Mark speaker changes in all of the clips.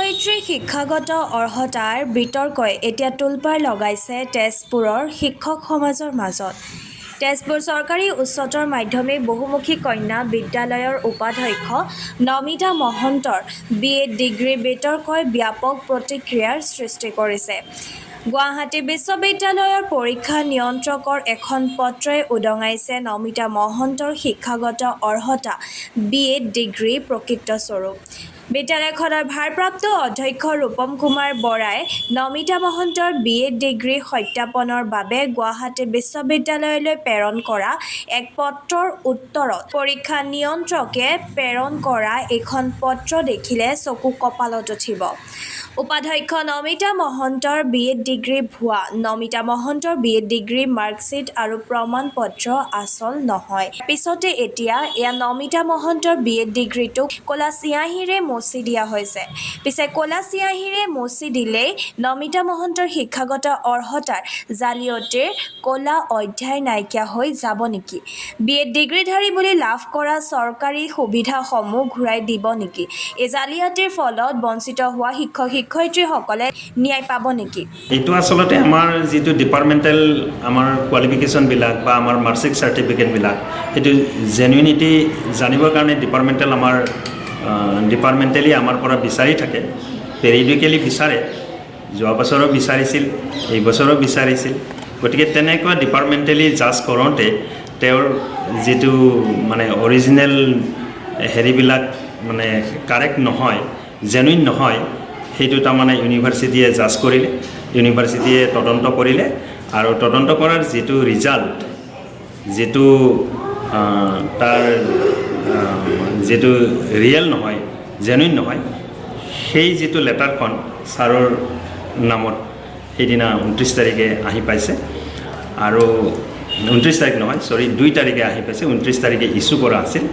Speaker 1: শিক্ষয়িত্ৰী শিক্ষাগত অৰ্হতাৰ বিতৰ্কই এতিয়া তোলপাৰ লগাইছে তেজপুৰৰ শিক্ষক সমাজৰ মাজত। তেজপুৰ চৰকাৰী উচ্চতৰ মাধ্যমিক বহুমুখী কন্যা বিদ্যালয়ৰ উপাধ্যক্ষ নমিতা মহন্তৰ BEd ডিগ্ৰী বিতৰ্কই ব্যাপক প্ৰতিক্ৰিয়াৰ সৃষ্টি কৰিছে। গুৱাহাটী বিশ্ববিদ্যালয়ৰ পৰীক্ষা নিয়ন্ত্ৰকৰ এখন পত্ৰই উদঙাইছে নমিতা মহন্তৰ শিক্ষাগত অৰ্হতা BEd ডিগ্ৰী প্ৰকৃত স্বৰূপ। বিদ্যালয়খনৰ ভাৰপ্ৰাপ্ত অধ্যক্ষ ৰূপম কুমাৰ বৰাই নমিতা মহন্তৰ BEd ডিগ্ৰী সত্যাপনৰ বাবে গুৱাহাটী বিশ্ববিদ্যালয়লৈ প্ৰেৰণ কৰা এক পত্ৰৰ উত্তৰত পৰীক্ষা নিয়ন্ত্ৰকে প্ৰেৰণ কৰা এখন পত্ৰ দেখিলে চকু কঁপালত উঠিব। উপাধ্যক্ষ নমিতা মহন্তৰ BEd ডিগ্ৰী ভুৱা। নমিতা মহন্তৰ BEd ডিগ্ৰী মাৰ্কশ্বিট আৰু প্ৰমাণ পত্ৰ আচল নহয়। পিছতে এতিয়া এয়া নমিতা মহন্তৰ BEd ডিগ্ৰীটো ক'লা চিয়াহীৰে মচি দিয়া হৈছে। পিছে ক'লা চিয়াহীৰে মচি দিলেই নমিতা মহন্তৰ শিক্ষাগত অৰ্হতাৰ জালিয়াতিৰ ক'লা অধ্যায় নাইকিয়া হৈ যাব নেকি? BEd ডিগ্ৰীধাৰী বুলি লাভ কৰা চৰকাৰী সুবিধাসমূহ ঘূৰাই দিব নেকি? এই জালিয়াতিৰ ফলত বঞ্চিত হোৱা শিক্ষক-শিক্ষয়িত্ৰীসকলে ন্যায় পাব নেকি?
Speaker 2: এইটো আচলতে আমাৰ যিটো ডিপাৰ্টমেণ্টেল আমাৰ কোৱালিফিকেশ্যনবিলাক বা আমাৰ মাৰ্কশ্বিট চাৰ্টিফিকেটবিলাক সেইটো জেনুইনিটি জানিবৰ কাৰণে ডিপাৰ্টমেণ্টেলি আমাৰ পৰা বিচাৰি থাকে, পেৰিডিকেলি বিচাৰে। যোৱা বছৰো বিচাৰিছিল, এই বছৰো বিচাৰিছিল। গতিকে তেনেকুৱা ডিপাৰ্টমেণ্টেলি জাজ কৰোঁতে তেওঁৰ যিটো মানে অৰিজিনেল হেৰিবিলাক মানে কাৰেক্ট নহয়, জেনুইন নহয়, সেইটো তাৰমানে ইউনিভাৰ্চিটিয়ে জাজ কৰিলে, ইউনিভাৰ্চিটিয়ে তদন্ত কৰিলে আৰু তদন্ত কৰাৰ যিটো ৰিজাল্ট, যিটো তাৰ যিটো ৰিয়েল নহয়, জেনুইন নহয়, সেই যিটো লেটাৰখন ছাৰৰ নামত সেইদিনা 29 তাৰিখে আহি পাইছে আৰু 29 তাৰিখ নহয়, 2 তাৰিখে আহি পাইছে। 29 তাৰিখে ইছ্যু কৰা আছিল,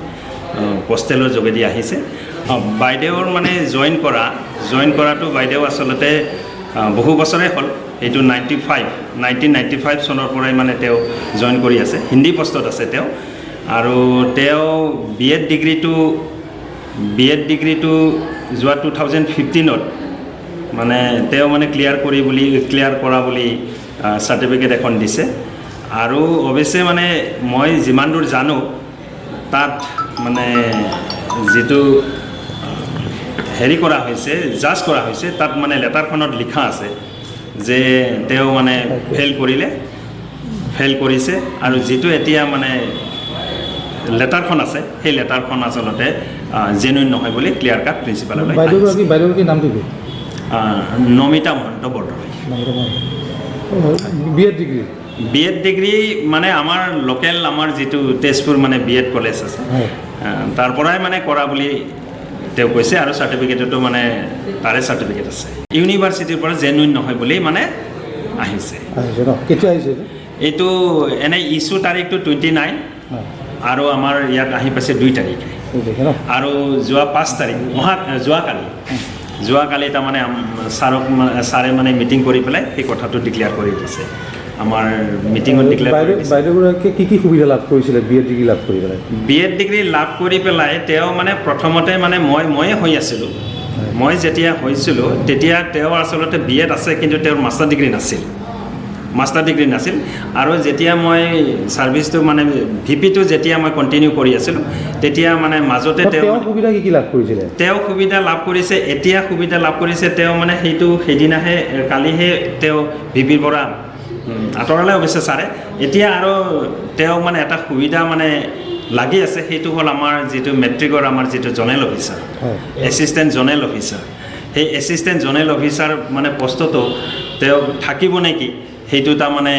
Speaker 2: পষ্টেলৰ যোগেদি আহিছে। বাইদেউৰ মানে জইন কৰাটো বাইদেউ আচলতে বহু বছৰে হ'ল। এইটো 1995 চনৰ পৰাই মানে তেওঁ জইন কৰি আছে, হিন্দী পষ্টত আছে তেওঁ। আৰু তেওঁ BEd ডিগ্ৰীটো যোৱা 2015ত মানে তেওঁ মানে ক্লিয়াৰ কৰা বুলি চাৰ্টিফিকেট এখন দিছে। আৰু অৱশ্যে মানে মই যিমান দূৰ জানো তাত মানে যিটো হেৰি কৰা হৈছে, জাজ কৰা হৈছে, তাত মানে লেটাৰখনত লিখা আছে যে তেওঁ মানে ফেইল কৰিছে আৰু যিটো এতিয়া মানে লেটাৰখন আছে সেই লেটাৰখন আচলতে জেনুইন নহয় বুলি ক্লিয়াৰ কাট প্ৰিন্সিপাললৈ।
Speaker 3: বাইদেউগৰাকীৰ নামটো কি?
Speaker 2: নমিতা মহন্ত বৰদলৈ। BEd ডিগ্ৰী মানে আমাৰ লোকেল আমাৰ যিটো তেজপুৰ মানে BEd কলেজ আছে তাৰ পৰাই মানে কৰা বুলি তেওঁ কৈছে আৰু চাৰ্টিফিকেটতো মানে তাৰে চাৰ্টিফিকেট আছে। ইউনিভাৰ্চিটিৰ পৰা জেনুইন নহয় বুলি মানে আহিছে।
Speaker 3: কেতিয়া আহিছে
Speaker 2: এইটো এনেই ইছ্যু তাৰিখটো 29 আৰু আমাৰ ইয়াত আহি পাইছে 2 তাৰিখে আৰু যোৱা 5 তাৰিখ যোৱাকালি তাৰমানে ছাৰে মানে মিটিং কৰি পেলাই সেই কথাটো ডিক্লেয়াৰ কৰি দিছে। আমাৰ মিটিঙত ডিক্লেয়াৰ কৰি দিছে।
Speaker 3: বাইদেউগৰাকীয়ে কি সুবিধা লাভ কৰিছিলে BEd ডিগ্ৰী লাভ কৰি পেলাই?
Speaker 2: BEd ডিগ্ৰী লাভ কৰি পেলাই তেওঁ মানে প্ৰথমতে মানে ময়ে হৈ আছিলোঁ। মই যেতিয়া হৈছিলোঁ তেতিয়া তেওঁ আচলতে BEd আছে, কিন্তু তেওঁৰ মাষ্টাৰ ডিগ্ৰী নাছিল। আৰু যেতিয়া মই ছাৰ্ভিচটো মানে VP-টো যেতিয়া মই কণ্টিনিউ কৰি আছিলোঁ তেতিয়া মানে মাজতে তেওঁ
Speaker 3: সুবিধা কি লাভ কৰিছিলে?
Speaker 2: তেওঁ সুবিধা লাভ কৰিছে, এতিয়া সুবিধা লাভ কৰিছে। তেওঁ মানে কালিহে তেওঁ VP-ৰ পৰা আঁতৰালে অৱশ্যে ছাৰে। এতিয়া আৰু তেওঁ মানে এটা সুবিধা মানে লাগি আছে, সেইটো হ'ল আমাৰ যিটো মেট্ৰিকৰ আমাৰ যিটো zonal officer, assistant zonal officer, সেই এছিষ্টেণ্ট জনেল অফিচাৰ মানে পষ্টটো তেওঁ থাকিব নেকি, সেইটো তাৰমানে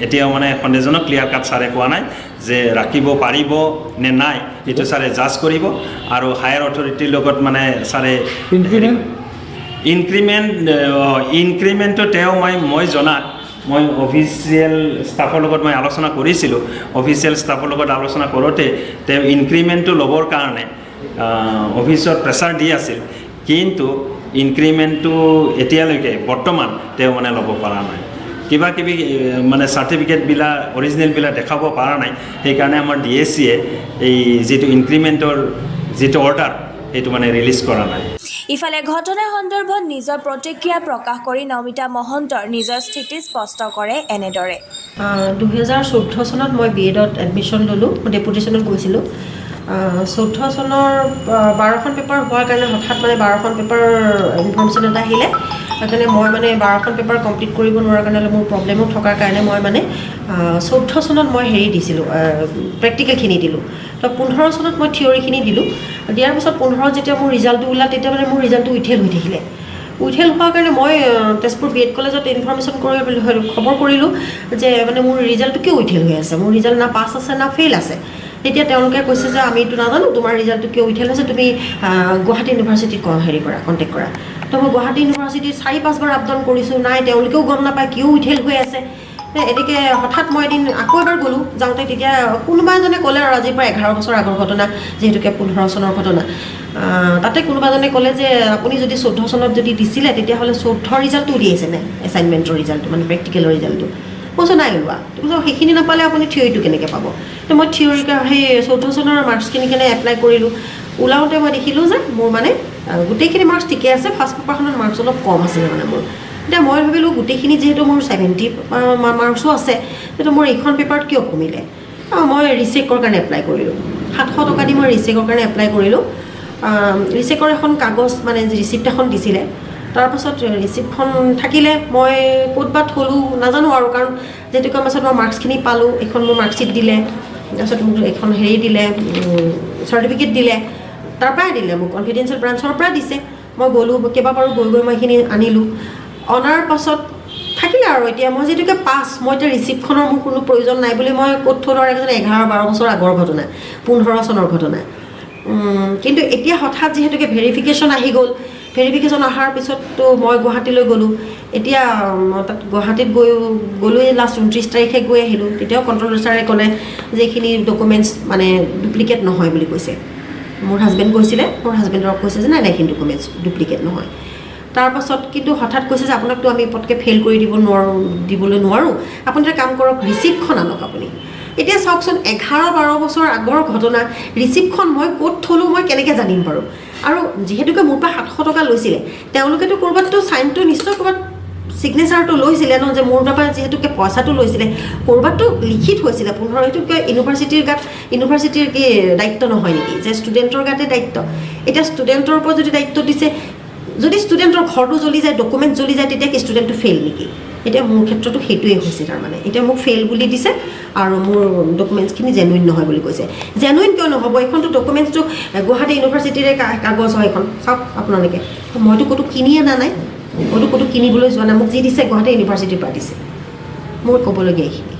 Speaker 2: এতিয়াও মানে সন্দেহজনক। ক্লিয়াৰ কাট ছাৰে কোৱা নাই যে ৰাখিব পাৰিব নে নাই, সেইটো ছাৰে জাজ কৰিব। আৰু হায়াৰ অথৰিটিৰ লগত মানে ছাৰে ইনক্ৰিমেণ্টটো তেওঁ মই জনাত মই অফিচিয়েল ষ্টাফৰ লগত মই আলোচনা কৰিছিলোঁ। অফিচিয়েল ষ্টাফৰ লগত আলোচনা কৰোঁতে তেওঁ ইনক্ৰিমেণ্টটো ল'বৰ কাৰণে অফিচত প্ৰেছাৰ দি আছিল, কিন্তু ইনক্ৰিমেণ্টটো এতিয়ালৈকে বৰ্তমান তেওঁ মানে ল'ব পৰা নাই। কিবা কিবি মানে চাৰ্টিফিকেটবিলাক অৰিজিনেলবিলাক দেখাব পৰা নাই। সেইকাৰণে আমাৰ DSCয়ে এই যিটো ইনক্ৰিমেণ্টৰ যিটো অৰ্ডাৰ সেইটো মানে ৰিলিজ কৰা নাই।
Speaker 1: ইফালে ঘটনা সন্দৰ্ভত নিজৰ প্ৰতিক্ৰিয়া প্ৰকাশ কৰি নমিতা মহন্তৰ নিজৰ স্থিতি স্পষ্ট কৰে এনেদৰে
Speaker 4: 2014 চনত মই BEdত এডমিশ্যন ল'লোঁ ডেপুটেশ্যনত গৈছিলোঁ 14 চনৰ 12খন পেপাৰ হোৱাৰ কাৰণে হঠাৎ মানে 12খন পেপাৰ ইনফৰ্মেশ্যন এটা আহিলে সেইকাৰণে মই মানে 12খন পেপাৰ কমপ্লিট কৰিব নোৱাৰাৰ কাৰণে মোৰ প্ৰব্লেমো থকাৰ কাৰণে মই মানে 14 চনত মই হেৰি দিছিলোঁ প্ৰেক্টিকেলখিনি দিলোঁ তো 15 চনত মই থিয়ৰিখিনি দিলোঁ দিয়াৰ পিছত 15 যেতিয়া মোৰ ৰিজাল্টটো ওলাল তেতিয়া মানে মোৰ ৰিজাল্টটো উইথেল হৈ থাকিলে উইথেল হোৱাৰ কাৰণে মই তেজপুৰ BEd কলেজত ইনফৰ্মেশ্যন কৰি খবৰ কৰিলোঁ যে মানে মোৰ ৰিজাল্টটো কিয় উইথেল হৈ আছে মোৰ ৰিজাল্ট না পাছ আছে না ফেইল আছে তেতিয়া তেওঁলোকে কৈছে যে আমি এইটো নাজানো তোমাৰ ৰিজাল্টটো কিয় উইথেল হৈছে তুমি গুৱাহাটী ইউনিভাৰ্চিটিত হেৰি কৰা কণ্টেক্ট কৰা তো মই গুৱাহাটী ইউনিভাৰ্চিটিত 4-5 বাৰ আপডাউন কৰিছোঁ নাই তেওঁলোকেও গম নাপায় কিয় উইথেল হৈ আছে এনেকৈ হঠাৎ মই এদিন আকৌ এবাৰ গ'লোঁ যাওঁতে তেতিয়া কোনোবা এজনে ক'লে আৰু আজিৰ পৰা 11 বছৰ আগৰ ঘটনা যিহেতুকে 15 চনৰ ঘটনা তাতে কোনোবা এজনে ক'লে যে আপুনি যদি 14 চনত যদি দিছিলে তেতিয়াহ'লে 14 ৰিজাল্টটো উলিয়াইছে নে এছাইনমেণ্টৰ ৰিজাল্টটো মানে প্ৰেক্টিকেলৰ ৰিজাল্টটো কৈছোঁ নাই ওলোৱা কৈছোঁ সেইখিনি নাপালে আপুনি থিয়ৰিটো কেনেকৈ পাব তো মই থিয়ৰি সেই 14 চনৰ মাৰ্কছখিনি কেনে এপ্লাই কৰিলোঁ ওলাওঁতে মই দেখিলোঁ যে মোৰ মানে গোটেইখিনি মাৰ্কছ ঠিকে আছে ফাৰ্ষ্ট পেপাৰখনত মাৰ্কছ অলপ কম আছিলে মানে মোৰ এতিয়া মই ভাবিলোঁ গোটেইখিনি যিহেতু মোৰ 70 মাৰ্কছো আছে তেতিয়া মোৰ এইখন পেপাৰত কিয় কমিলে মই ৰিচেকৰ কাৰণে এপ্লাই কৰিলোঁ 700 টকা দি মই ৰিচেকৰ কাৰণে এপ্লাই কৰিলোঁ ৰিচেকৰ এখন কাগজ মানে ৰিচিপ্ট এখন দিছিলে তাৰপাছত ৰিচিপ্টখন থাকিলে মই ক'তবা থলোঁ নাজানো আৰু কাৰণ যেহেতুকে পাছত মই মাৰ্কছখিনি পালোঁ এখন মোৰ মাৰ্কশ্বিট দিলে তাৰপিছত মোক এখন হেৰি দিলে চাৰ্টিফিকেট দিলে তাৰ পৰাই দিলে মোক কনফিডেঞ্চিয়েল ব্ৰাঞ্চৰ পৰা দিছে মই গ'লোঁ কেইবাবাৰো গৈ মই এইখিনি আনিলোঁ অনাৰ পাছত থাকিলে আৰু এতিয়া মই যিহেতুকে পাছ মই এতিয়া ৰিচিপ্টখনৰ মোৰ কোনো প্ৰয়োজন নাই বুলি মই ক'ত থ'লোঁ আৰু 11-12 বছৰ আগৰ ঘটনা 15 চনৰ ঘটনা কিন্তু এতিয়া হঠাৎ যিহেতুকে ভেৰিফিকেশ্যন আহি গ'ল ভেৰিফিকেশ্যন অহাৰ পিছততো মই গুৱাহাটীলৈ গ'লোঁ এতিয়া তাত গুৱাহাটীত গ'লোৱেই লাষ্ট 29 তাৰিখে গৈ আহিলোঁ তেতিয়াও কণ্ট্ৰলৰ ছাৰে ক'লে যে এইখিনি ডকুমেণ্টছ মানে ডুপ্লিকেট নহয় বুলি কৈছে মোৰ হাজবেণ্ড গৈছিলে মোৰ হাজবেণ্ডক কৈছে যে নাই এইখিনি ডকুমেণ্টছ ডুপ্লিকেট নহয় তাৰপাছত কিন্তু হঠাৎ কৈছে যে আপোনাকতো আমি পটকৈ ফেইল কৰি দিবলৈ নোৱাৰোঁ আপুনি এটা কাম কৰক ৰিচিপ্টখন আনক আপুনি এতিয়া চাওকচোন 11-12 বছৰ আগৰ ঘটনা ৰিচিপ্টখন মই ক'ত থ'লোঁ মই কেনেকৈ জানিম বাৰু আৰু যিহেতুকে মোৰ পৰা 700 টকা লৈছিলে তেওঁলোকেতো ক'ৰবাততো চাইনটো নিশ্চয় ক'ৰবাত ছিগনেচাৰটো লৈছিলে ন যে মোৰ পৰা যিহেতুকে পইচাটো লৈছিলে ক'ৰবাততো লিখিত হৈছিলে 15 এইটোকে ইউনিভাৰ্চিটিৰ কি দায়িত্ব নহয় নেকি যে ষ্টুডেণ্টৰ গাতে দায়িত্ব এতিয়া ষ্টুডেণ্টৰ ওপৰত যদি দায়িত্ব দিছে যদি ষ্টুডেণ্টৰ ঘৰটো জ্বলি যায় ডকুমেণ্ট জ্বলি যায় তেতিয়া কি ষ্টুডেণ্টটো ফেইল নেকি এতিয়া মোৰ ক্ষেত্ৰতো সেইটোৱে হৈছে তাৰমানে এতিয়া মোক ফেইল বুলি দিছে আৰু মোৰ ডকুমেণ্টছখিনি জেনুইন নহয় বুলি কৈছে জেনুইন কিয় নহ'ব এইখনতো ডকুমেণ্টছটো গুৱাহাটী ইউনিভাৰ্চিটিৰে কাগজ হয় এখন চাওক আপোনালোকে মইতো ক'তো কিনি অনা নাই মইতো ক'তো কিনিবলৈ যোৱা নাই মোক যি দিছে গুৱাহাটী ইউনিভাৰ্চিটিৰ পৰা দিছে মোৰ ক'বলগীয়া এইখিনি